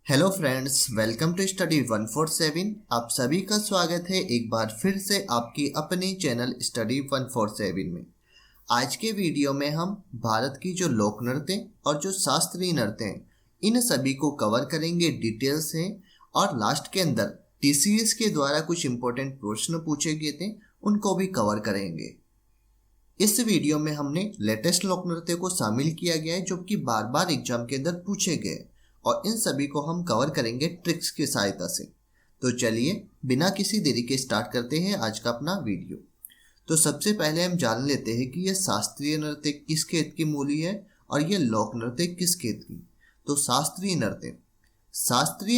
Hello friends, welcome to study 147। आप सभी का स्वागत है एक बार फिर से आपकी अपनी चैनल स्टडी 147 में। आज के वीडियो में हम भारत की जो लोक नृत्य और जो शास्त्रीय नृत्य हैं इन सभी को कवर करेंगे, डिटेल्स हैं। और लास्ट के अंदर टीसीएस के द्वारा कुछ इंपॉर्टेंट प्रश्न पूछे गए थे, उनको भी कवर करेंगे। इस वीडियो में हमने लेटेस्ट लोक नृत्य को शामिल किया गया है जो कि बार बार एग्जाम के अंदर पूछे गए, और इन सभी को हम कवर करेंगे ट्रिक्स की सहायता से। तो चलिए बिना किसी देरी के स्टार्ट करते हैं आज का अपना वीडियो। तो सबसे पहले हम जान लेते हैं कि यह शास्त्रीय नृत्य किस खेत की मूली है और यह लोक नृत्य किस खेत की। तो शास्त्रीय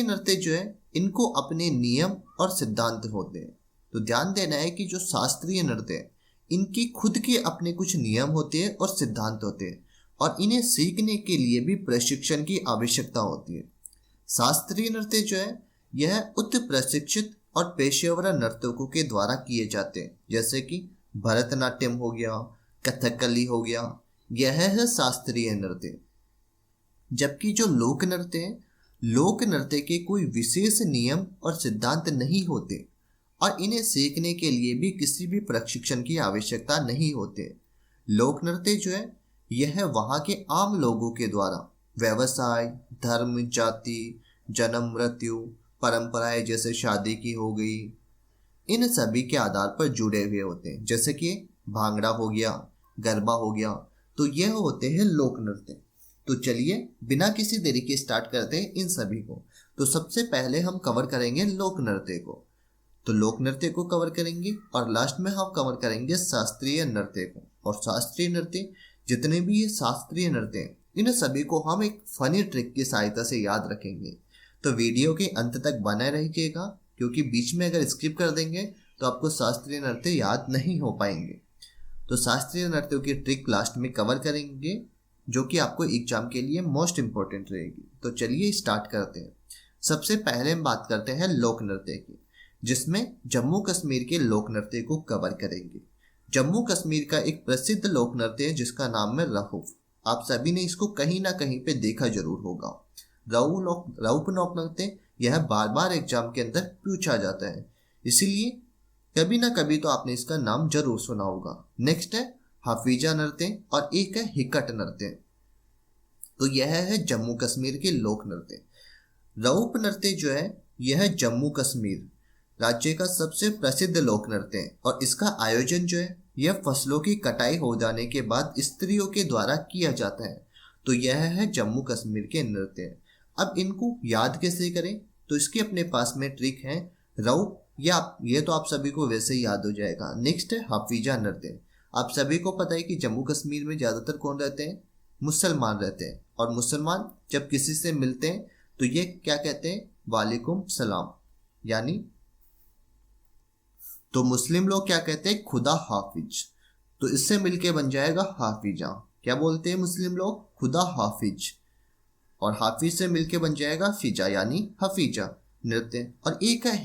नृत्य जो है इनको अपने नियम और सिद्धांत होते हैं। तो ध्यान देना है कि जो शास्त्रीय नृत्य है इनकी खुद के अपने कुछ नियम होते हैं और सिद्धांत होते हैं, और इन्हें सीखने के लिए भी प्रशिक्षण की आवश्यकता होती है। शास्त्रीय नृत्य जो है यह उच्च प्रशिक्षित और पेशेवर नर्तकों के द्वारा किए जाते हैं, जैसे कि भरतनाट्यम हो गया, कथकली हो गया, यह है शास्त्रीय नृत्य। जबकि जो लोक नृत्य के कोई विशेष नियम और सिद्धांत नहीं होते, और इन्हें सीखने के लिए भी किसी भी प्रशिक्षण की आवश्यकता नहीं होते। लोक नृत्य जो है यह वहाँ के आम लोगों के द्वारा व्यवसाय, धर्म, जाति, जन्म, मृत्यु, परंपराएं जैसे शादी की हो गई, इन सभी के आधार पर जुड़े हुए होते हैं। जैसे कि भांगड़ा हो गया, गरबा हो गया, तो यह होते हैं लोक नृत्य। तो चलिए बिना किसी देरी के स्टार्ट करते हैं इन सभी को। तो सबसे पहले हम कवर करेंगे लोक नृत्य को। तो लोक नृत्य को कवर करेंगे और लास्ट में हम कवर करेंगे शास्त्रीय नृत्य को। और शास्त्रीय नृत्य जितने भी ये शास्त्रीय नृत्य हैं इन सभी को हम एक फनी ट्रिक की सहायता से याद रखेंगे। तो वीडियो के अंत तक बने रहिएगा, क्योंकि बीच में अगर स्किप कर देंगे तो आपको शास्त्रीय नृत्य याद नहीं हो पाएंगे। तो शास्त्रीय नृत्यों की ट्रिक लास्ट में कवर करेंगे, जो कि आपको एग्जाम के लिए मोस्ट इंपॉर्टेंट रहेगी। तो चलिए स्टार्ट करते हैं। सबसे पहले हम बात करते हैं लोक नृत्य की, जिसमें जम्मू कश्मीर के लोक नृत्य को कवर करेंगे। जम्मू कश्मीर का एक प्रसिद्ध लोक नृत्य है जिसका नाम है रहूफ। आप सभी ने इसको कहीं ना कहीं पे देखा जरूर होगा। रहूफ लोक नृत्य यह बार बार एग्जाम के अंदर पूछा जाता है, इसीलिए कभी ना कभी तो आपने इसका नाम जरूर सुना होगा। नेक्स्ट है हाफिजा नृत्य और एक है हिकट नृत्य। तो यह है जम्मू कश्मीर के लोक नृत्य। रहूफ नृत्य जो है यह जम्मू कश्मीर राज्य का सबसे प्रसिद्ध लोक नृत्य है, और इसका आयोजन जो है यह फसलों की कटाई हो जाने के बाद स्त्रियों के द्वारा किया जाता है। तो यह है जम्मू कश्मीर के नृत्य। अब इनको याद कैसे करें, तो इसके अपने पास में ट्रिक है। रहूफ ये तो आप सभी को वैसे ही याद हो जाएगा। नेक्स्ट है हाफिजा नृत्य। आप सभी को पता है कि जम्मू कश्मीर में ज़्यादातर कौन रहते हैं, मुसलमान रहते हैं, और मुसलमान जब किसी से मिलते हैं तो ये क्या कहते हैं, वालेकुम सलाम, यानी तो मुस्लिम लोग क्या कहते हैं, खुदा हाफिज। तो इससे मिलके बन जाएगा हाफिजा। क्या बोलते हैं मुस्लिम लोग, खुदा हाफिज, और हाफिज से मिलके बन जाएगा फिजा, यानी हफीजा नृत्य। और एक है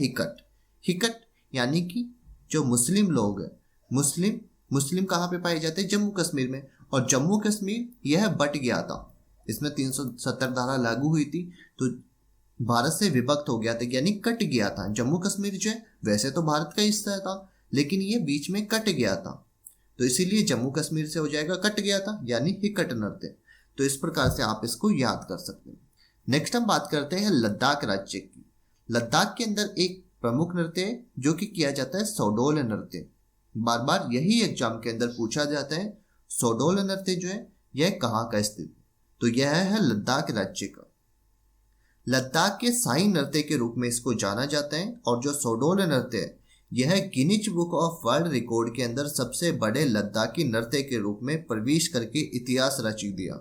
हिकट यानी कि जो मुस्लिम लोग हैं, मुस्लिम कहाँ पे पाए जाते हैं, जम्मू कश्मीर में। और जम्मू कश्मीर यह बट गया था, इसमें 370 धारा लागू हुई थी, तो भारत से विभक्त हो गया था, यानी कट गया था। जम्मू कश्मीर जो है वैसे तो भारत का हिस्सा था, लेकिन ये बीच में कट गया था, तो इसीलिए जम्मू कश्मीर से हो जाएगा कट गया था, यानी हिकट नृत्य। तो इस प्रकार से आप इसको याद कर सकते हैं। नेक्स्ट हम बात करते हैं लद्दाख राज्य की। लद्दाख के अंदर एक प्रमुख नृत्य है जो कि किया जाता है सोडोल नृत्य। बार बार यही एग्जाम के अंदर पूछा जाता है, सोडोल नृत्य जो है यह कहाँ का स्थित, तो यह है लद्दाख राज्य का। लद्दाख के शाही नृत्य के रूप में इसको जाना जाता है, और जो सोडोल नृत्य है यह Guinness book of world record के अंदर सबसे बड़े लद्दाखी नृत्य के रूप में प्रवेश करके इतिहास रच दिया।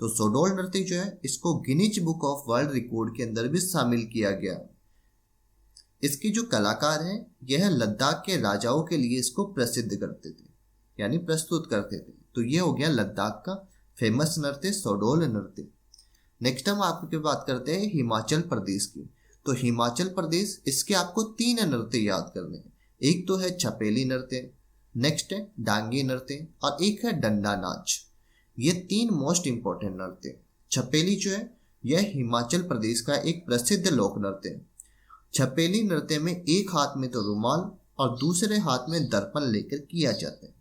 तो सोडोल नृत्य जो है इसको Guinness book of world record के अंदर भी शामिल किया गया। इसके जो कलाकार हैं यह लद्दाख के राजाओं के लिए इसको प्रसिद्ध करते थे, यानी प्रस्तुत करते थे। तो ये हो गया लद्दाख का फेमस नृत्य सोडोल नृत्य। नेक्स्ट हम आपके बात करते हैं हिमाचल प्रदेश की। तो हिमाचल प्रदेश, इसके आपको 3 नृत्य याद करने हैं। एक तो है छपेली नृत्य, नेक्स्ट है डांगी नृत्य, और एक है डंडा नाच। ये 3 मोस्ट इंपॉर्टेंट नृत्य। छपेली जो है यह हिमाचल प्रदेश का एक प्रसिद्ध लोक नृत्य है। छपेली नृत्य में एक हाथ में तो रुमाल और दूसरे हाथ में दर्पण लेकर किया जाता है।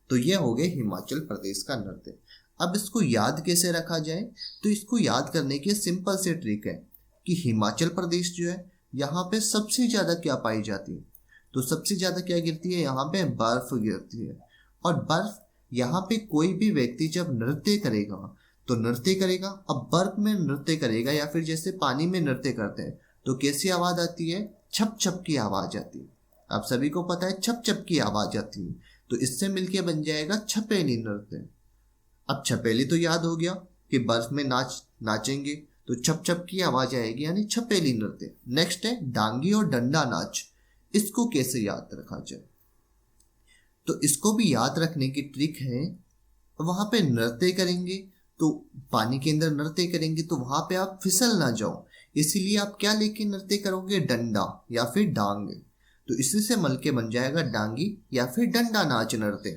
तो यह हो गया हिमाचल प्रदेश का नृत्य। अब इसको याद कैसे रखा जाए? तो इसको याद करने की सिंपल से ट्रिक है कि हिमाचल प्रदेश जो है यहाँ पे सबसे ज़्यादा क्या पाई जाती है? तो सबसे ज़्यादा क्या गिरती है? यहाँ पे बर्फ गिरती है। और बर्फ यहाँ पे कोई भी व्यक्ति जब नृत्य करेगा तो नृत्य करेगा, अब बर्फ में नृत्य करेगा या फिर जैसे पानी में नृत्य करते हैं तो कैसी आवाज़ आती है? छप छप की आवाज़ आती है। आप सभी को पता है छप छप की आवाज़ आती है। तो इससे मिलके बन जाएगा छपेली नृत्य। अब छपेली तो याद हो गया कि बर्फ में नाचेंगे तो छप छप की आवाज आएगी, यानी छपेली नृत्य। नेक्स्ट है डांगी और डंडा नाच। इसको कैसे याद रखा जाए? तो इसको भी याद रखने की ट्रिक है, वहां पे नृत्य करेंगे तो पानी के अंदर नृत्य करेंगे तो वहां पे आप फिसल ना जाओ, इसीलिए आप क्या लेके नृत्य करोगे? डंडा या फिर डांग। तो इसी से मल के बन जाएगा डांगी या फिर डंडा नाच नृत्य।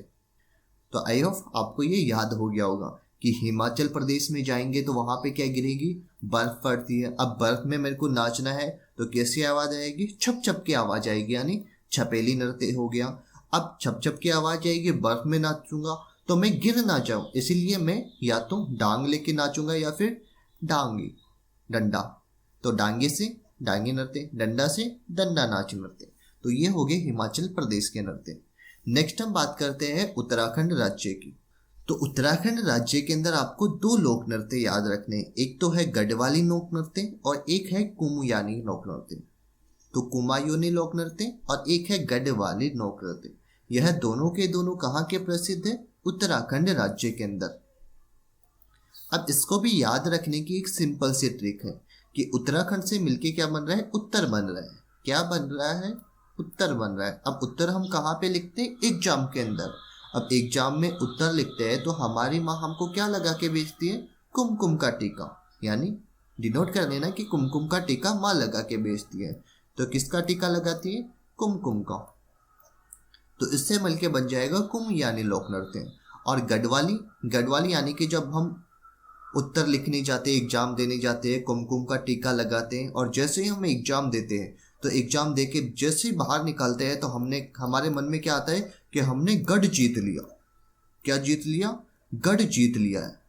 तो आई होप आपको ये याद हो गया होगा कि हिमाचल प्रदेश में जाएंगे तो वहां पे क्या गिरेगी? बर्फ पड़ती है। अब बर्फ में मेरे को नाचना है तो कैसी आवाज आएगी? छप छप की आवाज आएगी, यानी छपेली नृत्य हो गया। अब छप छप की आवाज आएगी, बर्फ में नाचूंगा तो मैं गिर ना जाऊं, इसीलिए मैं या तो डांग लेके नाचूंगा या फिर डांगी डंडा। तो डांगे से डांगी नृत्य, डंडा से डंडा नाच नृत्य। तो ये हो गए हिमाचल प्रदेश के नृत्य। नेक्स्ट हम बात करते हैं उत्तराखंड राज्य की। तो उत्तराखंड राज्य के अंदर आपको दो लोक नृत्य याद रखने हैं। एक तो है गढ़वाली लोक नृत्य और एक है कुमायूनी लोक नृत्य। तो कुमायूनी लोक नृत्य और एक है गढ़वाली लोक नृत्य। यह दोनों के दोनों कहाँ के प्रसिद्ध है? उत्तराखंड राज्य के अंदर। अब इसको भी याद रखने की एक सिंपल सी ट्रिक है कि उत्तराखंड से मिलके क्या बन रहा है? उत्तर बन रहा है। क्या बन रहा है? उत्तर बन रहा है। अब उत्तर हम कहाँ पे लिखते हैं? एग्जाम के अंदर। अब एग्जाम में उत्तर लिखते हैं तो हमारी माँ हमको क्या लगा के भेजती है? कुमकुम का टीका, यानी डिनोट कर लेना कि कुमकुम का टीका माँ लगा के भेजती है। तो किसका टीका लगाती है? कुमकुम का। तो इससे मिलके बन जाएगा कुमायूनी लोक नृत्य। और गढ़वाली यानी कि जब हम उत्तर लिखने जाते हैं, एग्जाम देने जाते हैं, कुमकुम का टीका लगाते हैं और जैसे ही हम एग्जाम देते हैं तो एग्जाम देके जैसे ही बाहर निकलते हैं तो हमारे मन में क्या आता है कि हमने गढ़ जीत लिया। क्या जीत लिया? गढ़ जीत लिया है।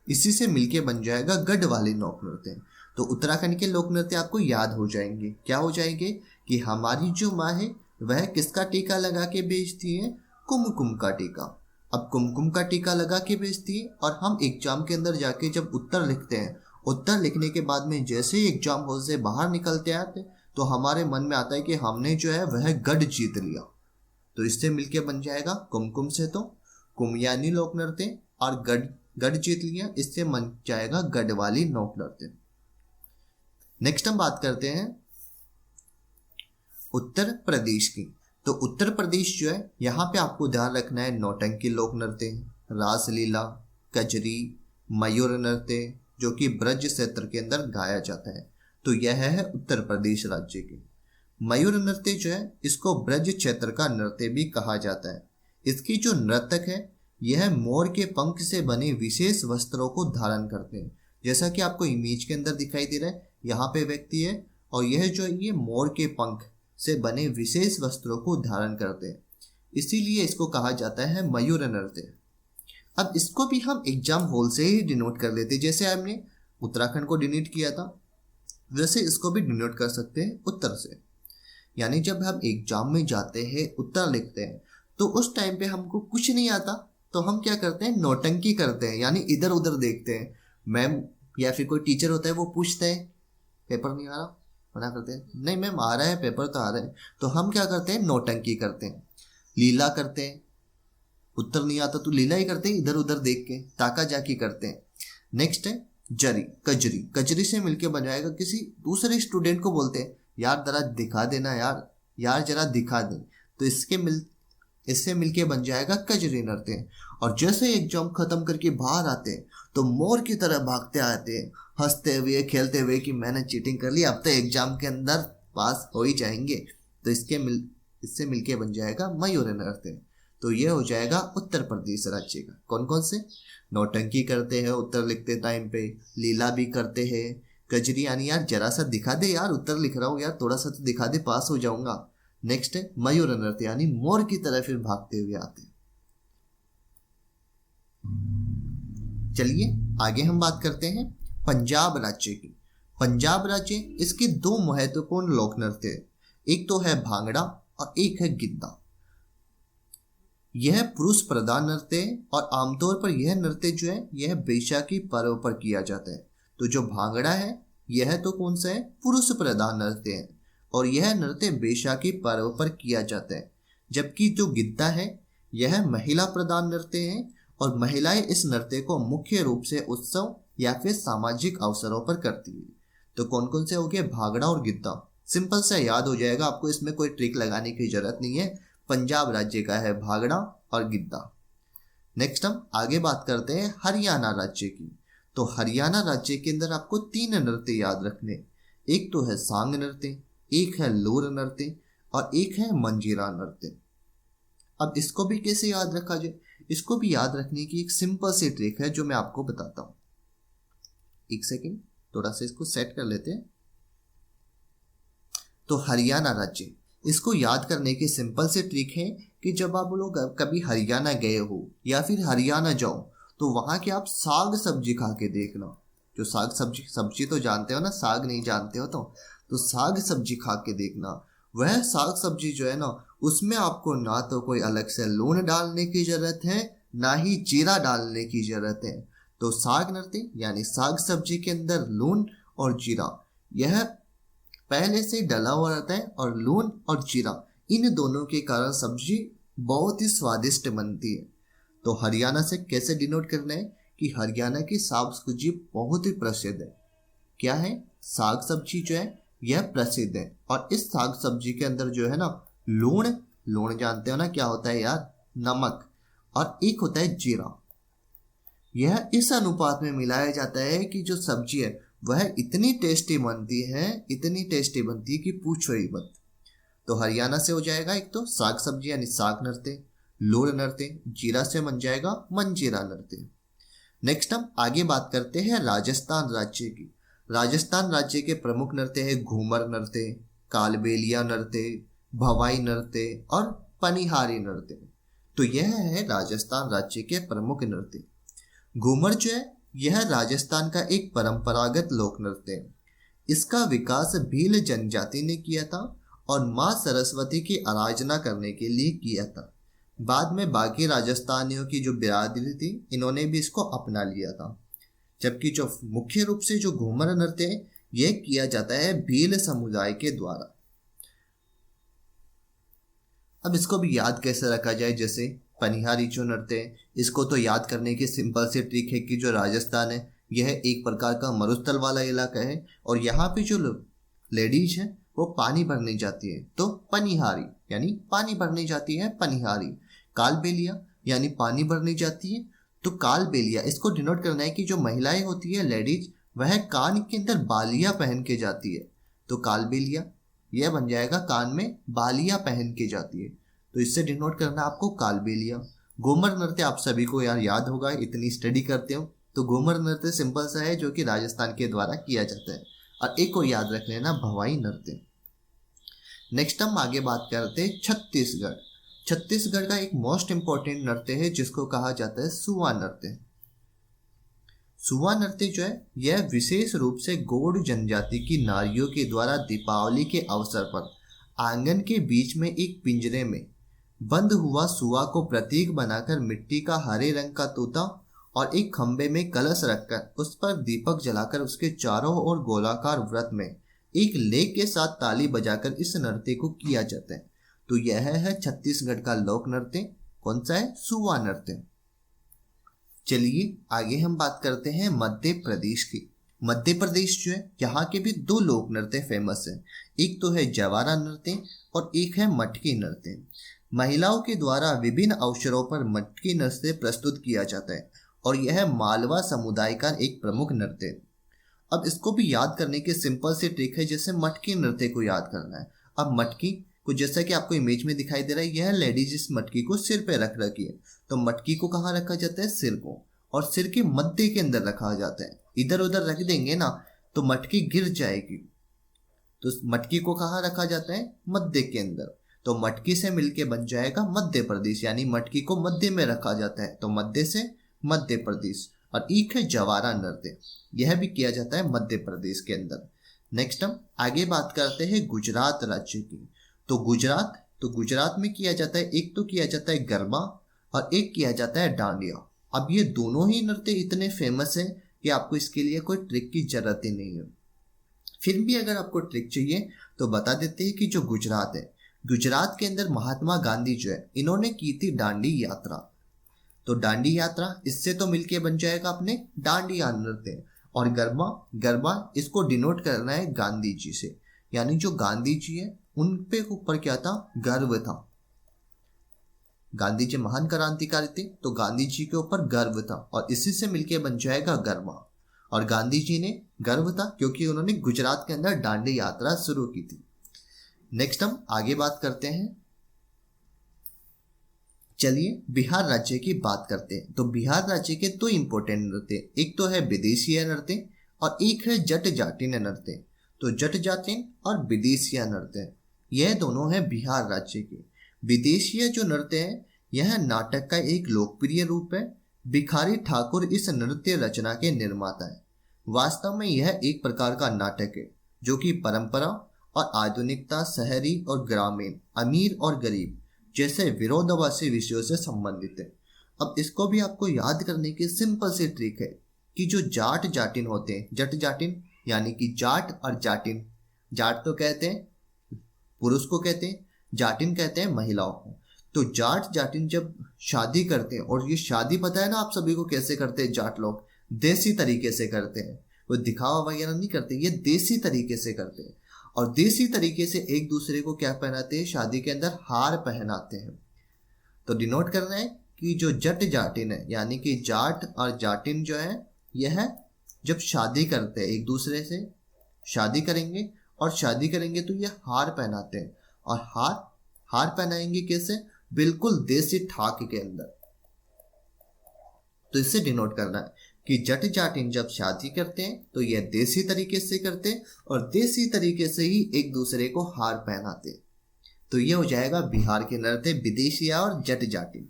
इसी से मिलके बन जाएगा गढ़वाली लोक नृत्य। तो उत्तराखंड के लोक नृत्य आपको याद हो जाएंगे। क्या हो जाएंगे? कि हमारी जो माँ है वह किसका टीका लगा के भेजती है? कुमकुम का टीका। अब कुमकुम का टीका लगा के भेजती है और हम एग्जाम के अंदर जाके जब उत्तर लिखते हैं, उत्तर लिखने के बाद में जैसे ही एग्जाम हॉल से बाहर निकलते हैं तो हमारे मन में आता है कि हमने जो है वह गढ़ जीत लिया। तो इससे मिलके बन जाएगा कुमकुम से तो कुमायूनी लोक नृत्य और गढ़ जीत लिया, इससे बन जाएगा गढ़वाली लोक नृत्य। नेक्स्ट हम बात करते हैं उत्तर प्रदेश की। तो उत्तर प्रदेश जो है यहाँ पे आपको ध्यान रखना है नौटंकी लोक नृत्य, रासलीला, कजरी, मयूर नृत्य जो कि ब्रज क्षेत्र के अंदर गाया जाता है। तो यह है उत्तर प्रदेश राज्य के। मयूर नृत्य जो है इसको ब्रज क्षेत्र का नृत्य भी कहा जाता है। इसकी जो नर्तक है यह मोर के पंख से बने विशेष वस्त्रों को धारण करते हैं। जैसा कि आपको इमेज के अंदर दिखाई दे रहा है, यहाँ पे व्यक्ति है और यह जो है ये मोर के पंख से बने विशेष वस्त्रों को धारण करते हैं, इसीलिए इसको कहा जाता है मयूर नृत्य। अब इसको भी हम एग्जाम हॉल से ही डिनोट कर लेते, जैसे हमने उत्तराखंड को डिनोट किया था वैसे इसको भी डिनोट कर सकते हैं उत्तर से। यानी जब हम एग्जाम में जाते हैं, उत्तर लिखते हैं, तो उस टाइम पे हमको कुछ नहीं आता तो हम क्या करते हैं? नौटंकी करते हैं, यानी इधर उधर देखते हैं। मैम या फिर कोई टीचर होता है वो पूछते हैं पेपर नहीं आ रहा, मना करते हैं नहीं मैम आ रहा है, पेपर तो आ रहा है। तो हम क्या करते हैं? नौटंकी करते हैं, लीला करते हैं। उत्तर नहीं आता तो लीला ही करते हैं, इधर उधर देख के ताका जाकी करते हैं। नेक्स्ट है कजरी। कजरी से मिलके बन जाएगा किसी दूसरे स्टूडेंट को बोलते हैं यार जरा दिखा देना, यार जरा दिखा दे। तो इससे मिलके बन जाएगा कजरी नृत्य। और जैसे एग्जाम खत्म करके बाहर आते हैं तो मोर की तरह भागते आते हैं, हंसते हुए खेलते हुए कि मैंने चीटिंग कर ली, अब तो एग्जाम के अंदर पास हो ही जाएंगे। तो इससे मिलके बन जाएगा मयूर नृत्य। तो ये हो जाएगा उत्तर प्रदेश राज्य का। कौन कौन से? नौटंकी करते हैं उत्तर लिखते टाइम पे, लीला भी करते हैं, कजरी यानी यार जरा सा दिखा दे यार, उत्तर लिख रहा हूँ यार, थोड़ा सा तो दिखा दे, पास हो जाऊंगा। नेक्स्ट है मयूर नृत्य यानी मोर की तरह फिर भागते हुए आते हैं। चलिए आगे हम बात करते हैं पंजाब राज्य की। पंजाब राज्य, इसके दो महत्वपूर्ण लोक नृत्य है, एक तो है भांगड़ा और एक है गिद्धा। यह पुरुष प्रधान नृत्य है और आमतौर पर यह नृत्य जो है यह बैसाखी पर्व पर किया जाता है। तो जो भांगड़ा है यह तो कौन सा है? पुरुष प्रधान नृत्य है और यह नृत्य बैसाखी पर्व पर किया जाता है। जबकि जो गिद्धा है यह महिला प्रधान नृत्य है और महिलाएं इस नृत्य को मुख्य रूप से उत्सव या फिर सामाजिक अवसरों पर करती है। तो कौन कौन से हो गए? भांगड़ा और गिद्धा। सिंपल सा याद हो जाएगा आपको, इसमें कोई ट्रिक लगाने की जरूरत नहीं है। पंजाब राज्य का है भांगड़ा और गिद्धा। नेक्स्ट हम आगे बात करते हैं हरियाणा राज्य की। तो हरियाणा राज्य के अंदर आपको 3 नृत्य याद रखने, एक तो है सांग नृत्य, एक है लोर नृत्य और एक है मंजीरा नृत्य। अब इसको भी कैसे याद रखा जाए? इसको भी याद रखने की एक सिंपल सी ट्रिक है जो मैं आपको बताता हूं। एक सेकेंड, थोड़ा सा इसको सेट कर लेते हैं। तो हरियाणा राज्य, इसको याद करने की सिंपल सी ट्रिक है कि जब आप लोग कभी हरियाणा गए हो या फिर हरियाणा जाओ तो वहां के आप साग सब्जी खा के देखना। जो साग सब्जी, सब्जी तो जानते हो ना, साग नहीं जानते हो तो साग सब्जी खा के देखना। वह साग सब्जी जो है ना, उसमें आपको ना तो कोई अलग से लूण डालने की जरूरत है, ना ही जीरा डालने की जरूरत है। तो साग नृत्य यानी साग सब्जी के अंदर लूण और जीरा यह पहले से डला हुआ रहता है और लूण और जीरा इन दोनों के कारण सब्जी बहुत ही स्वादिष्ट बनती है। तो हरियाणा से कैसे डिनोट करना है कि हरियाणा की साग सब्जी बहुत ही प्रसिद्ध है। क्या है? साग सब्जी जो है यह प्रसिद्ध है और इस साग सब्जी के अंदर जो है ना लूण, लूण जानते हो ना क्या होता है यार? नमक, और एक होता है जीरा। यह इस अनुपात में मिलाया जाता है कि जो सब्जी है वह इतनी टेस्टी बनती है, इतनी टेस्टी बनती है कि पूछो ही मत। तो हरियाणा से हो जाएगा एक तो साग सब्जी यानी साग नृत्य, लोर नृत्य, जीरा से बन जाएगा मंजीरा नृत्य। नेक्स्ट हम आगे बात करते हैं राजस्थान राज्य की। राजस्थान राज्य के प्रमुख नृत्य है घूमर नृत्य, कालबेलिया नृत्य, भवाई नृत्य और पनिहारी नृत्य। तो यह है राजस्थान राज्य के प्रमुख नृत्य। घूमर जो है यह राजस्थान का एक परंपरागत लोक नृत्य है। इसका विकास भील जनजाति ने किया था और माँ सरस्वती की आराधना करने के लिए किया था। बाद में बाकी राजस्थानियों की जो बिरादरी थी इन्होंने भी इसको अपना लिया था। जबकि जो मुख्य रूप से जो घूमर नृत्य है यह किया जाता है भील समुदाय के द्वारा। अब इसको भी याद कैसे रखा जाए? जैसे पनिहारी जो नृत्य है, इसको तो याद करने की सिंपल सी ट्रिक है कि जो राजस्थान है यह एक प्रकार का मरुस्थल वाला इलाका है और यहाँ पे जो लेडीज है वो पानी भरने जाती है तो पनिहारी यानी पानी भरने जाती है पनिहारी। कालबेलिया यानी पानी भरने जाती है तो कालबेलिया। इसको डिनोट करना है कि जो महिलाएं होती है लेडीज, वह कान के अंदर बालियां पहन के जाती है तो कालबेलिया। यह बन जाएगा कान में बालियां पहन के जाती है, तो इससे डिनोट करना आपको कालबेलिया। घूमर नृत्य आप सभी को यार याद होगा, इतनी स्टडी करते हो तो घूमर नृत्य सिंपल सा है जो कि राजस्थान के द्वारा किया जाता है। और एक और याद रख लेना, भवाई नृत्य। नेक्स्ट हम आगे बात करते हैं छत्तीसगढ़। छत्तीसगढ़ का एक मोस्ट इंपॉर्टेंट नृत्य है जिसको कहा जाता है सुआ नृत्य। सुआ नृत्य जो है यह विशेष रूप से गौड़ जनजाति की नारियों के द्वारा दीपावली के अवसर पर आंगन के बीच में एक पिंजरे में बंद हुआ सुआ को प्रतीक बनाकर मिट्टी का हरे रंग का तोता और एक खंबे में कलश रखकर उस पर दीपक जलाकर उसके चारों ओर गोलाकार व्रत में एक लेख के साथ ताली बजाकर इस नृत्य को किया जाता है। तो यह है छत्तीसगढ़ का लोक नृत्य। कौन सा है? सुआ नृत्य। चलिए आगे हम बात करते हैं मध्य प्रदेश की। मध्य प्रदेश जो है यहाँ के भी 2 लोक नृत्य फेमस है, एक तो है जवारा नृत्य और एक है मटकी नृत्य। महिलाओं के द्वारा विभिन्न अवसरों पर मटकी नृत्य प्रस्तुत किया जाता है और यह मालवा समुदाय का एक प्रमुख नृत्य है। अब इसको भी याद करने की सिंपल सी ट्रिक है, जैसे मटकी नृत्य को याद करना है। अब मटकी कुछ जैसा कि आपको इमेज में दिखाई दे रहा है, यह लेडीज इस मटकी को सिर पे रख रखी है। तो मटकी को कहाँ रखा जाता है? सिर को, और सिर के मध्य के अंदर रखा जाता है। इधर उधर रख देंगे ना तो मटकी गिर जाएगी। तो मटकी को कहाँ रखा जाता है? मध्य के अंदर। तो मटकी से मिलके बन जाएगा मध्य प्रदेश, यानी मटकी को मध्य में रखा जाता है, तो मध्य से मध्य प्रदेश। और एक है जवारा नृत्य, यह भी किया जाता है मध्य प्रदेश के अंदर। नेक्स्ट हम आगे बात करते हैं गुजरात राज्य की। तो गुजरात में किया जाता है, एक तो किया जाता है गरबा और एक किया जाता है डांडिया। अब ये दोनों ही नृत्य इतने फेमस हैं कि आपको इसके लिए कोई ट्रिक की जरूरत ही नहीं है। फिर भी अगर आपको ट्रिक चाहिए तो बता देते हैं कि जो गुजरात है, गुजरात के अंदर महात्मा गांधी जो है, इन्होंने की थी दांडी यात्रा। तो दांडी यात्रा, इससे तो मिलके बन जाएगा अपने डांडिया नृत्य। और गरबा इसको डिनोट करना है गांधी जी से, यानी जो गांधी जी है उन पे ऊपर क्या था? गर्व था। गांधी जी महान क्रांतिकारी थे, तो गांधी जी के ऊपर गर्व था, और इसी से मिलके बन जाएगा गरबा। और गांधी जी ने गर्व था क्योंकि उन्होंने गुजरात के अंदर दांडी यात्रा शुरू की थी। नेक्स्ट हम आगे बात करते हैं, चलिए बिहार राज्य की बात करते हैं। तो बिहार राज्य के दो इंपॉर्टेंट नृत्य, एक तो है विदेशीय नृत्य और एक है जट जाटिन नृत्य। तो जट जाटिन और विदेशीय नृत्य, यह दोनों है बिहार राज्य के। विदेशीय जो नृत्य है, यह नाटक का एक लोकप्रिय रूप है। भिखारी ठाकुर इस नृत्य रचना के निर्माता है। वास्तव में यह एक प्रकार का नाटक है जो कि परंपरा और आधुनिकता, शहरी और ग्रामीण, अमीर और गरीब जैसे विरोधाभासी विषयों से संबंधित है। अब इसको भी आपको याद करने की सिंपल सी ट्रिक है कि जो जाट जाटिन होते हैं, जट जाटिन यानी कि जाट और जाटिन, जाट तो कहते हैं पुरुष को कहते हैं, जाटिन कहते हैं महिलाओं को। तो जाट जाटिन जब शादी करते हैं, और ये शादी पता है ना आप सभी को कैसे करते हैं? जाट लोग देसी तरीके से करते हैं, वो दिखावा वगैरह नहीं करते, ये देसी तरीके से करते हैं। और देसी तरीके से एक दूसरे को क्या पहनाते हैं? शादी के अंदर हार पहनाते हैं। तो डिनोट करना है कि जो जट जाटिन है, यानी कि जाट और जाटिन जो है, यह जब शादी करते हैं एक दूसरे से, शादी करेंगे और शादी करेंगे तो ये हार पहनाते हैं। और हार पहनाएंगे कैसे? बिल्कुल देसी ठाक के अंदर। तो इससे डिनोट करना है कि जट जाटिन जब शादी करते हैं तो यह देसी तरीके से करते हैं, और देसी तरीके से ही एक दूसरे को हार पहनाते हैं। तो ये हो जाएगा बिहार के नृत्य विदेशिया और जट जाटिन।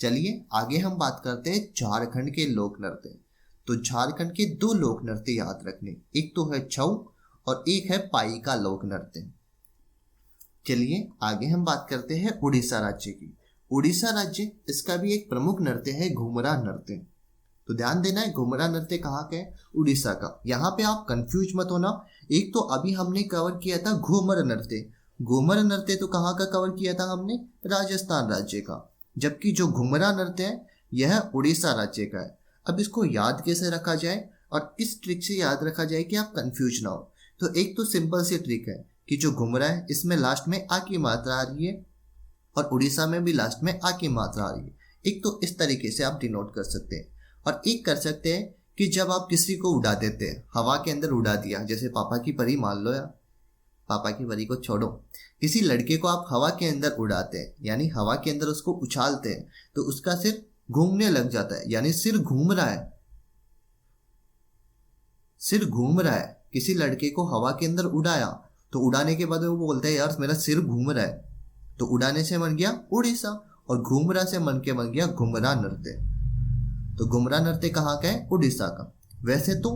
चलिए आगे हम बात करते हैं झारखंड के लोक नृत्य। तो झारखंड के दो लोक नृत्य याद रखने, एक तो है छऊ और एक है पाई का लोक नृत्य। चलिए आगे हम बात करते हैं उड़ीसा राज्य की। उड़ीसा राज्य, इसका भी एक प्रमुख नृत्य है घुमरा नृत्य। तो ध्यान देना है, घुमरा नृत्य कहाँ का है? उड़ीसा का। यहाँ पे आप कंफ्यूज मत होना। एक तो अभी हमने कवर किया था घूमर नृत्य, घूमर नृत्य तो कहाँ का कवर किया था हमने? राजस्थान राज्य का। जबकि जो घुमरा नृत्य है यह उड़ीसा राज्य का है। अब इसको याद कैसे रखा जाए और किस ट्रिक से याद रखा जाए कि आप कंफ्यूज ना हो? तो एक तो सिंपल सी ट्रिक है कि जो घुमरा है इसमें लास्ट में आ की मात्रा आ रही है, और उड़ीसा में भी लास्ट में आ की मात्रा आ रही है। एक तो इस तरीके से आप डिनोट कर सकते हैं। और एक कर सकते हैं कि जब आप किसी को उड़ा देते हैं, हवा के अंदर उड़ा दिया, जैसे पापा की परी मान लो, या पापा की परी को छोड़ो, किसी लड़के को आप हवा के अंदर उड़ाते हैं, यानी हवा के अंदर उसको उछालते हैं, तो उसका सिर घूमने लग जाता है, यानी सिर घूम रहा है, सिर घूम रहा है। किसी लड़के को हवा के अंदर उड़ाया, तो उड़ाने के बाद वो बोलता है यार मेरा सिर घूम रहा है, तो उड़ाने से बन गया उड़ीसा, और घूमरा से बन गया घुमरा नृत्य। तो घुमरा नृत्य कहाँ का है? उड़ीसा का। वैसे तो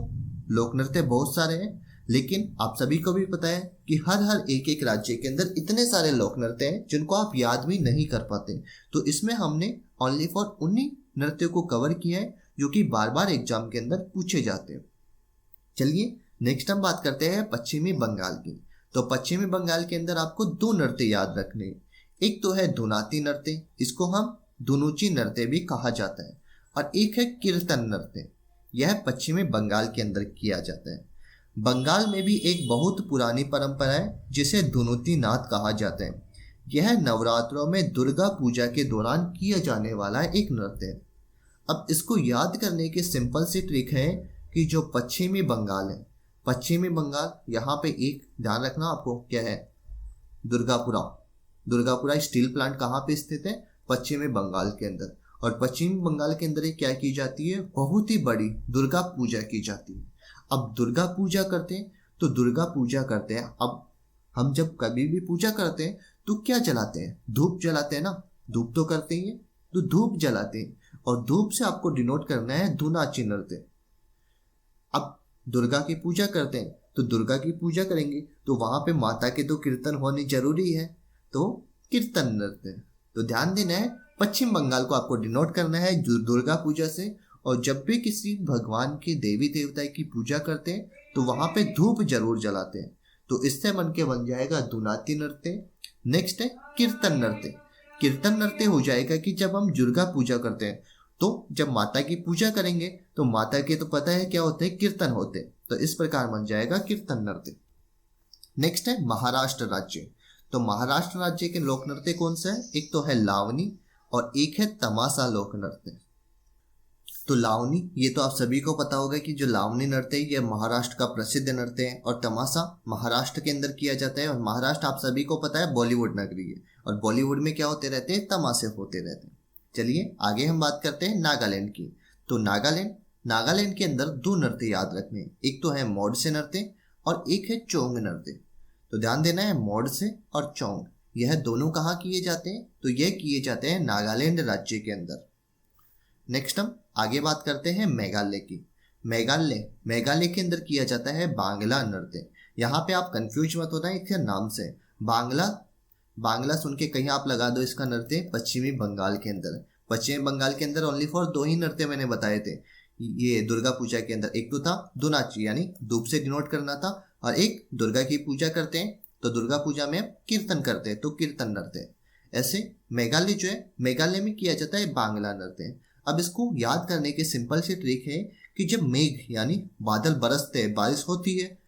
लोक नृत्य बहुत सारे हैं, लेकिन आप सभी को भी पता है कि हर एक एक राज्य के अंदर इतने सारे लोक नृत्य हैं जिनको आप याद भी नहीं कर पाते। तो इसमें हमने ओनली फॉर उन्हीं नृत्यों को कवर किया है जो कि बार बार एग्जाम के अंदर पूछे जाते हैं। चलिए नेक्स्ट हम बात करते हैं पश्चिमी बंगाल की। तो पश्चिमी बंगाल के अंदर आपको दो नृत्य याद रखने हैं। एक तो है दुनाती नृत्य, इसको हम दुनुची नृत्य भी कहा जाता है, और एक है कीर्तन नृत्य। यह पश्चिमी बंगाल के अंदर किया जाता है। बंगाल में भी एक बहुत पुरानी परंपरा है जिसे दुनुती नाच कहा जाता है। यह नवरात्रों में दुर्गा पूजा के दौरान किया जाने वाला एक नृत्य है। अब इसको याद करने की सिंपल सी ट्रिक है कि जो पश्चिमी बंगाल है, पश्चिमी बंगाल, यहाँ पे एक ध्यान रखना आपको क्या है, दुर्गापुरा। दुर्गापुरा स्टील प्लांट कहाँ पे स्थित है? पश्चिमी बंगाल के अंदर। और पश्चिमी बंगाल के अंदर क्या की जाती है? बहुत ही बड़ी दुर्गा पूजा की जाती है। अब दुर्गा पूजा करते हैं तो दुर्गा पूजा करते हैं। अब हम जब कभी भी पूजा करते हैं तो क्या जलाते हैं? धूप जलाते हैं ना, धूप तो करते ही है, तो धूप जलाते हैं। और धूप से आपको डिनोट करना है धुनाची नृत्य। अब दुर्गा की पूजा करते हैं तो दुर्गा की पूजा करेंगे तो वहां पे माता के तो कीर्तन होनी जरूरी है, तो कीर्तन नृत्य। तो ध्यान देना है, पश्चिम बंगाल को आपको डिनोट करना है दुर्गा पूजा से। और जब भी किसी भगवान के देवी देवता की पूजा करते हैं तो वहां पे धूप जरूर जलाते हैं। तो इससे मन के बन जाएगा धुनाती नृत्य। नेक्स्ट है कीर्तन नृत्य। कीर्तन नृत्य हो जाएगा कि जब हम दुर्गा पूजा करते हैं तो जब माता की पूजा करेंगे तो माता के तो पता है क्या होते हैं? कीर्तन होते हैं। तो इस प्रकार बन जाएगा कीर्तन नृत्य। नेक्स्ट है महाराष्ट्र राज्य। तो महाराष्ट्र राज्य के लोक नृत्य कौन सा है? एक तो है लावनी और एक है तमाशा लोक नृत्य। तो लावनी, ये तो आप सभी को पता होगा कि जो लावनी नृत्य है ये महाराष्ट्र का प्रसिद्ध नृत्य है। और तमाशा महाराष्ट्र के अंदर किया जाता है। और महाराष्ट्र आप सभी को पता है बॉलीवुड नगरी है, और बॉलीवुड में क्या होते रहते हैं? तमाशे होते रहते हैं। चलिए आगे हम बात करते हैं नागालैंड की। तो नागालैंड के अंदर दो नृत्य याद रखने हैं। एक तो है मोडसे नृत्य और एक है चोंग नृत्य। तो ध्यान देना है, मोडसे और चोंग यह दोनों कहाँ किए जाते हैं? तो यह किए जाते हैं नागालैंड राज्य के अंदर। नेक्स्ट हम आगे बात करते हैं मेघालय की। मेघालय के अंदर किया जाता है बांग्ला नृत्य। यहाँ पे आप कंफ्यूज मत होना इसके नाम से। बांग्ला सुन के कहीं आप लगा दो इसका नृत्य पश्चिमी बंगाल के अंदर। पश्चिमी बंगाल के अंदर ओनली फॉर दो ही नृत्य मैंने बताए थे ये दुर्गा पूजा के अंदर। एक तो था दुनाची यानी धूप से डिनोट करना था, और एक दुर्गा की पूजा करते हैं तो दुर्गा पूजा में कीर्तन करते हैं तो कीर्तन नृत्य। ऐसे मेघालय जो है, मेघालय में किया जाता है बांग्ला नृत्य। अब इसको याद करने की सिंपल सी ट्रिक है कि जब मेघ यानी बादल बरसते हैं, बारिश होती है,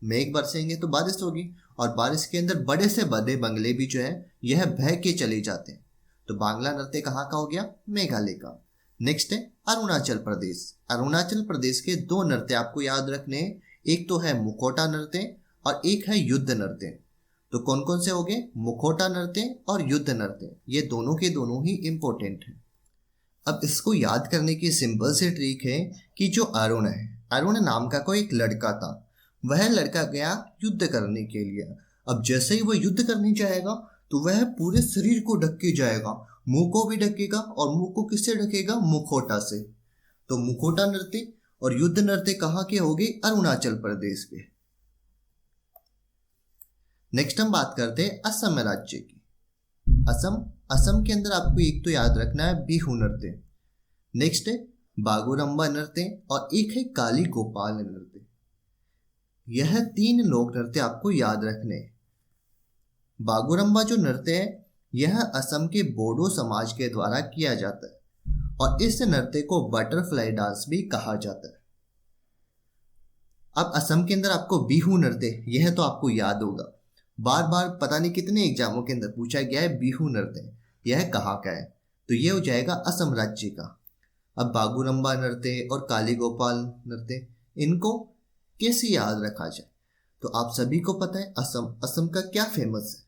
मेघ बरसेंगे तो बारिश होगी, और बारिश के अंदर बड़े से बड़े बंगले भी जो है यह बह के चले जाते हैं। तो बांग्ला नृत्य कहाँ का हो गया? मेघालय का। नेक्स्ट है अरुणाचल प्रदेश। अरुणाचल प्रदेश के दो नृत्य आपको याद रखने हैं। एक तो है मुखौटा नृत्य और एक है युद्ध नृत्य। तो कौन कौन से हो गए? मुखौटा नृत्य और युद्ध नृत्य। ये दोनों के दोनों ही इंपॉर्टेंट है। अब इसको याद करने की सिंपल सी ट्रिक है कि जो अरुण नाम का कोई एक लड़का था, वह लड़का गया युद्ध करने के लिए। अब जैसे ही वह युद्ध करने जाएगा तो वह पूरे शरीर को ढक के जाएगा, मुंह को भी ढकेगा, और मुंह को किससे ढकेगा? मुखौटा से। तो मुखौटा नृत्य और युद्ध नृत्य कहाँ के हो गए? अरुणाचल प्रदेश के। नेक्स्ट हम बात करते हैं असम राज्य की। असम के अंदर आपको एक तो याद रखना है बिहू नृत्य, नेक्स्ट है बागुरम्बा नृत्य, और एक है काली गोपाल नृत्य। यह तीन लोक नृत्य आपको याद रखने हैं। बागुरम्बा जो नृत्य है यह असम के बोडो समाज के द्वारा किया जाता है, और इस नृत्य को बटरफ्लाई डांस भी कहा जाता है। अब असम के अंदर आपको बिहू नृत्य, यह तो आपको याद होगा, बार बार पता नहीं कितने एग्जामों के अंदर पूछा गया है बिहू नृत्य, यह कहाँ का है? तो यह हो जाएगा असम राज्य का। अब बागुरम्बा नृत्य और काली गोपाल नृत्य, इनको कैसे याद रखा जाए? तो आप सभी को पता है असम का क्या फेमस है?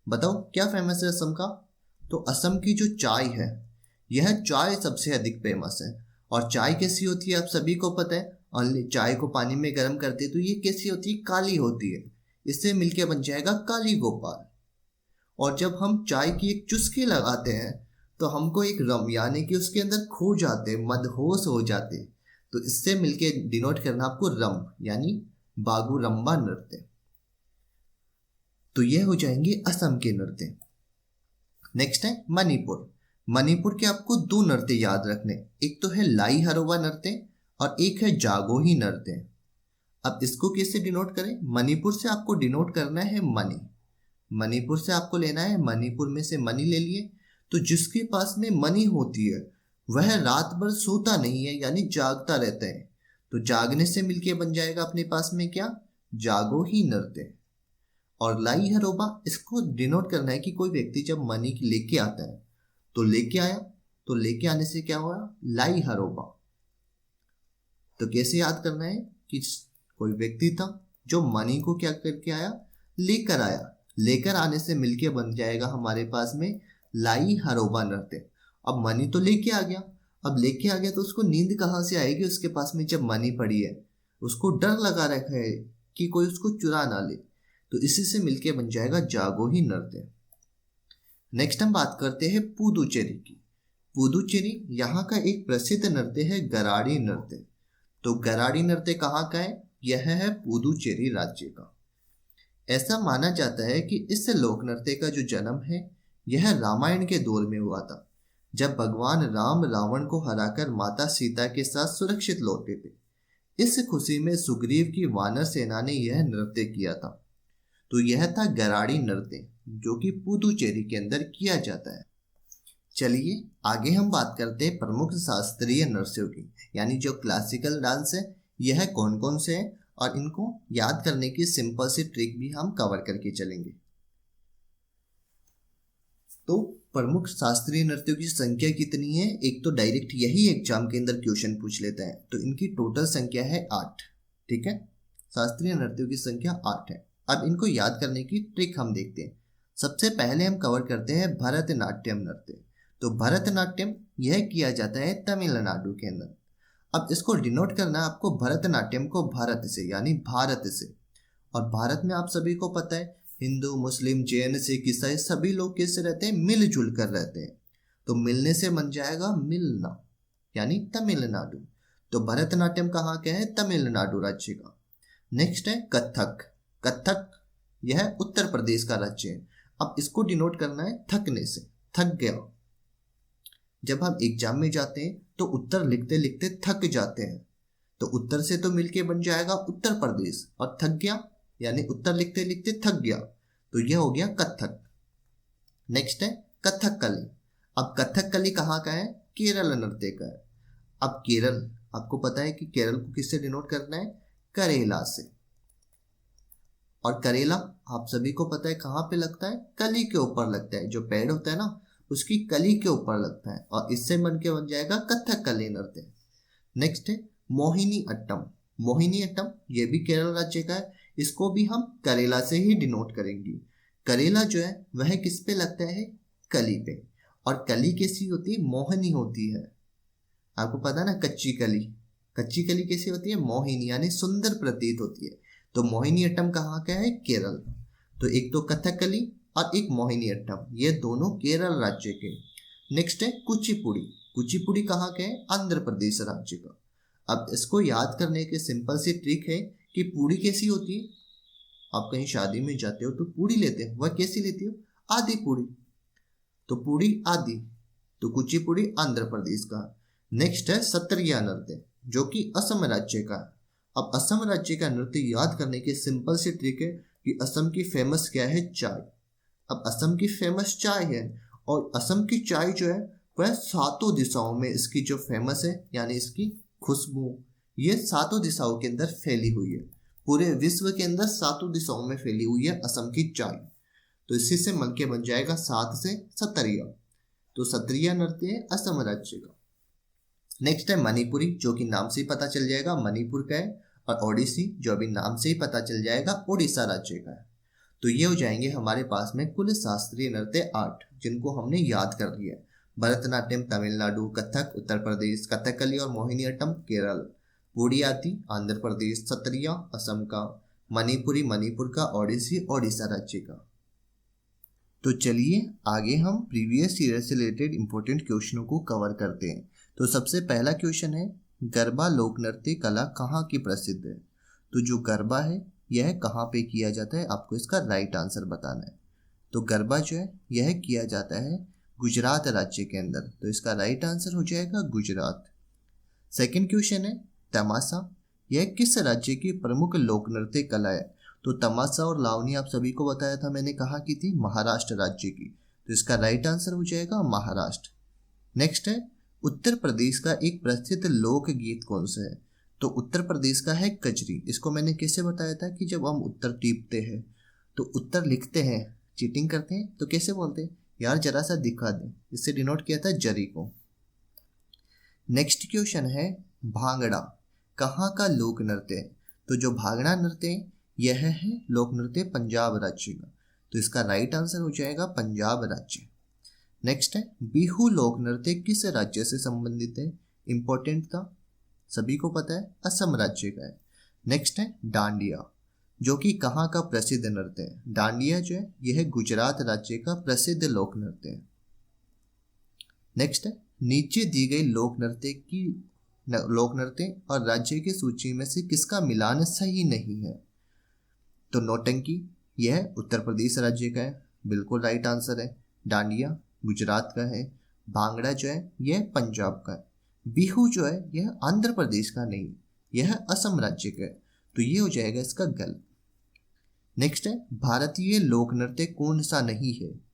बताओ क्या फेमस है असम का? तो असम की जो चाय है, यह चाय सबसे अधिक फेमस है। और चाय कैसी होती है आप सभी को पता है, ओनली चाय को पानी में गर्म करते तो ये कैसी होती है? काली होती है। इससे मिलके बन जाएगा काली गोपाल। और जब हम चाय की एक चुस्की लगाते हैं तो हमको एक रम यानी कि उसके अंदर खो जाते, मदहोश हो जाते, तो इससे मिलके डिनोट करना आपको रम यानी बागुरम्बा नृत्य। तो ये हो जाएंगे असम के नृत्य। नेक्स्ट है मणिपुर के आपको दो नृत्य याद रखने, एक तो है लाई हरोवा नृत्य और एक है जागोही नृत्य। अब इसको कैसे डिनोट करें? मणिपुर से आपको डिनोट करना है मणि, मणिपुर से आपको लेना है, मणिपुर में से मणि ले लिए। तो जिसके पास में मणि होती है वह रात भर सोता नहीं है यानी जागता रहता है, तो जागने से मिलके बन जाएगा अपने पास में क्या? जागो ही नृत्य। और लाई हरोबा, इसको डिनोट करना है कि कोई व्यक्ति जब मणि लेके आता है तो लेके आया, तो लेके आने से क्या हुआ? लाई हरोबा। तो कैसे याद करना है कि कोई व्यक्ति था जो मणि को क्या करके आया? लेकर आया, लेकर आने से मिलके बन जाएगा हमारे पास में लाई हरोबा नृत्य। अब मनी तो लेके आ गया, अब लेके आ गया तो उसको नींद कहाँ से आएगी उसके पास में जब मनी पड़ी है, उसको डर लगा रखा है कि कोई उसको चुरा ना ले, तो इसी से मिलके बन जाएगा जागोही नृत्य। नेक्स्ट हम बात करते हैं पुदुचेरी की। पुदुचेरी यहाँ का एक प्रसिद्ध नृत्य है गराड़ी नृत्य। तो गराड़ी नृत्य कहाँ का है? यह है पुदुचेरी राज्य का। ऐसा माना जाता है कि इस लोक नृत्य का जो जन्म है यह रामायण के दौर में हुआ था, जब भगवान राम रावण को हराकर माता सीता के साथ सुरक्षित लौटे थे। इस खुशी में सुग्रीव की वानर सेना ने यह नृत्य किया था। तो यह था गराड़ी नृत्य जो कि पुदुचेरी के अंदर किया जाता है। चलिए आगे हम बात करते हैं प्रमुख शास्त्रीय नृत्यों की, यानी जो क्लासिकल डांस है यह कौन कौन से हैं और इनको याद करने की सिंपल सी ट्रिक भी हम कवर करके चलेंगे। तो प्रमुख शास्त्रीय नृत्यों की संख्या कितनी है? एक तो डायरेक्ट यही एग्जाम के अंदर क्वेश्चन पूछ लेते हैं, तो इनकी टोटल संख्या है 8। ठीक है, शास्त्रीय नृत्यों की संख्या 8 है। अब इनको याद करने की ट्रिक हम देखते हैं। सबसे पहले हम कवर करते हैं भरतनाट्यम नृत्य। तो भरतनाट्यम यह किया जाता है तमिलनाडु के अंदर। अब इसको डिनोट करना है आपको भरतनाट्यम को भारत से, यानी भारत से। और भारत में आप सभी को पता है हिंदू मुस्लिम जैन सिख ईसाई सभी लोग कैसे रहते हैं? मिलजुल कर रहते हैं। तो मिलने से बन जाएगा मिलना, यानी तमिलनाडु। तो भरतनाट्यम कहाँ का है? तमिलनाडु राज्य का। नेक्स्ट है कथक। कथक यह उत्तर प्रदेश का राज्य है। अब इसको डिनोट करना है थकने से, थक गया। जब हम एग्जाम में जाते हैं तो उत्तर लिखते लिखते थक जाते हैं, तो उत्तर से तो मिलके बन जाएगा उत्तर प्रदेश, और थक गया यानी उत्तर लिखते लिखते थक गया, तो यह हो गया कथक। नेक्स्ट है कथकली। अब कथकली कहाँ का है? केरल नृत्य का है। अब केरल, आपको पता है कि केरल को किससे डिनोट करना है? करेला से। और करेला आप सभी को पता है कहाँ पे लगता है? कली के ऊपर लगता है। जो पेड़ होता है ना उसकी कली के ऊपर लगता है, और इससे बन जाएगा कथकली नृत्य। नेक्स्ट है मोहिनी अट्टम। मोहिनी अट्टम ये भी केरल राज्य का है। इसको भी हम करेला से ही डिनोट करेंगे। करेला जो है वह किस पे लगता है? कली पे। और कली कैसी होती है? मोहनी होती है। आपको पता ना कच्ची कली, कच्ची कली कैसी होती है? मोहिनी, यानी सुंदर प्रतीत होती है। तो मोहिनी अट्टम कहाँ का है? केरल। तो एक तो कथकली और एक मोहिनी अट्टम, ये दोनों केरल राज्य के। नेक्स्ट है कुचिपुड़ी। कुचिपुड़ी कहाँ के है? आंध्र प्रदेश राज्य का। अब इसको याद करने के सिंपल सी ट्रिक है कि पूड़ी कैसी होती है? आप कहीं शादी में जाते हो तो पूड़ी लेते हैं, वह कैसी लेती हो? आधी पूड़ी। तो पूड़ी आधी, तो कुचिपुड़ी आंध्र प्रदेश का। नेक्स्ट है सत्रिया नृत्य जो कि असम राज्य का है। अब असम राज्य का नृत्य याद करने की सिंपल सी ट्रिक है कि असम की फेमस क्या है? चाय। अब असम की फेमस चाय है, और असम की चाय जो है वह सातों दिशाओं में इसकी जो फेमस है, यानी इसकी खुशबू ये सातों दिशाओं के अंदर फैली हुई है। पूरे विश्व के अंदर सातों दिशाओं में फैली हुई है असम की चाय। तो इसी से मिलके बन जाएगा 7 से सत्रिया। तो सत्रिया नृत्य है असम राज्य का। नेक्स्ट है मणिपुरी, जो कि नाम से ही पता चल जाएगा मणिपुर का है। और ओडिसी, जो अभी नाम से ही पता चल जाएगा ओडिशा राज्य का है। तो ये हो जाएंगे हमारे पास में कुल शास्त्रीय नृत्य 8, जिनको हमने याद कर लिया। भरतनाट्यम तमिलनाडु, कथक उत्तर प्रदेश, कथकली और मोहिनीअट्टम केरल, पुड़ियाती आंध्र प्रदेश, सत्रिया असम का, मणिपुरी मणिपुर का, ओडिसी ओडिशा राज्य का। तो चलिए आगे हम प्रीवियस ईयर से रिलेटेड इंपॉर्टेंट क्वेश्चनों को कवर करते हैं। तो सबसे पहला क्वेश्चन है गरबा लोक नृत्य कला कहाँ की प्रसिद्ध है? तो जो गरबा है यह कहाँ पे किया जाता है? आपको इसका राइट आंसर बताना है। तो गरबा जो है यह किया जाता है गुजरात राज्य के अंदर, तो इसका राइट आंसर हो जाएगा गुजरात। सेकंड क्वेश्चन है तमाशा, यह किस राज्य की प्रमुख लोक नृत्य कला है? तो तमाशा और लावनी आप सभी को बताया था मैंने, कहाँ की थी? महाराष्ट्र राज्य की। तो इसका राइट आंसर हो जाएगा महाराष्ट्र। नेक्स्ट है उत्तर प्रदेश का एक प्रसिद्ध लोक गीत कौन सा है? तो उत्तर प्रदेश का है कजरी। इसको मैंने कैसे बताया था कि जब हम उत्तर टीपते हैं तो उत्तर लिखते हैं, चीटिंग करते हैं, तो कैसे बोलते हैं? यार जरा सा दिखा दे, इससे डिनोट किया था जरी को। नेक्स्ट क्वेश्चन है भांगड़ा कहाँ का लोक नृत्य है? तो जो भांगड़ा नृत्य है यह है लोक नृत्य पंजाब राज्य का। तो इसका राइट आंसर हो जाएगा पंजाब राज्य। नेक्स्ट है बिहू लोक नृत्य किस राज्य से संबंधित है? इंपॉर्टेंट था, सभी को पता है, असम राज्य का है। नेक्स्ट है डांडिया, जो कि कहाँ का प्रसिद्ध नृत्य है? डांडिया जो है यह गुजरात राज्य का प्रसिद्ध लोक नृत्य है। नेक्स्ट है नीचे दी गई लोक नृत्य और राज्य की सूची में से किसका मिलान सही नहीं है? तो नौटंकी यह उत्तर प्रदेश राज्य का है, बिल्कुल राइट आंसर है। डांडिया गुजरात का है। भांगड़ा जो है यह पंजाब का है। बिहू जो है यह आंध्र प्रदेश का नहीं, यह असम राज्य का है। तो ये हो जाएगा इसका गलत। नेक्स्ट है भारतीय लोक नृत्य कौन सा नहीं है?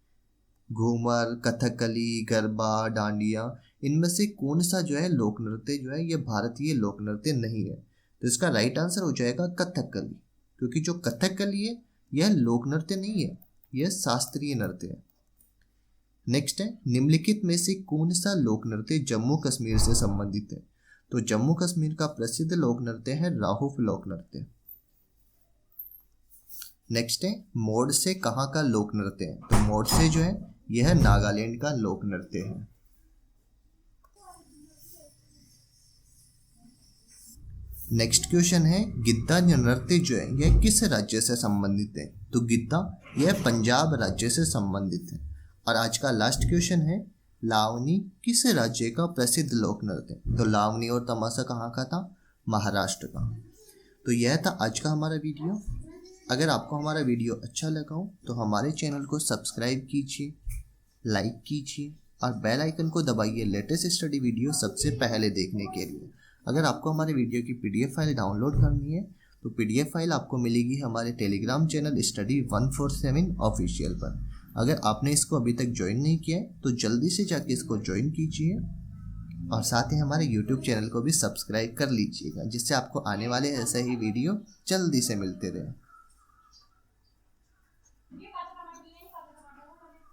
घूमर, कथकली, गरबा, डांडिया, इनमें से कौन सा जो है लोक नृत्य जो है यह भारतीय लोक नृत्य नहीं है? तो इसका राइट आंसर हो जाएगा कथकली, क्योंकि जो कथकली है यह लोक नृत्य नहीं है, यह शास्त्रीय नृत्य है। नेक्स्ट है निम्नलिखित में से कौन सा लोक नृत्य जम्मू कश्मीर से संबंधित है? तो जम्मू कश्मीर का प्रसिद्ध लोक नृत्य है राहुफ लोक नृत्य। नेक्स्ट है मोड से कहाँ का लोक नृत्य है? तो मोड से जो है यह नागालैंड का लोक नृत्य है। नेक्स्ट क्वेश्चन है गिद्दा नृत्य जो है यह किस राज्य से संबंधित है? तो गिद्दा यह पंजाब राज्य से संबंधित है। और आज का लास्ट क्वेश्चन है लावनी किस राज्य का प्रसिद्ध लोक नृत्य? तो लावनी और तमाशा कहाँ का था? महाराष्ट्र का। तो यह था आज का हमारा वीडियो। अगर आपको हमारा वीडियो अच्छा लगा हो तो हमारे चैनल को सब्सक्राइब कीजिए, लाइक कीजिए और बेल आइकन को दबाइए लेटेस्ट स्टडी वीडियो सबसे पहले देखने के लिए। अगर आपको हमारे वीडियो की PDF फाइल डाउनलोड करनी है तो PDF फाइल आपको मिलेगी हमारे टेलीग्राम चैनल स्टडी 147 ऑफिशियल पर। अगर आपने इसको अभी तक ज्वाइन नहीं किया है तो जल्दी से जाके इसको ज्वाइन कीजिए और साथ ही हमारे YouTube चैनल को भी सब्सक्राइब कर लीजिएगा, जिससे आपको आने वाले ऐसे ही वीडियो जल्दी से मिलते रहे।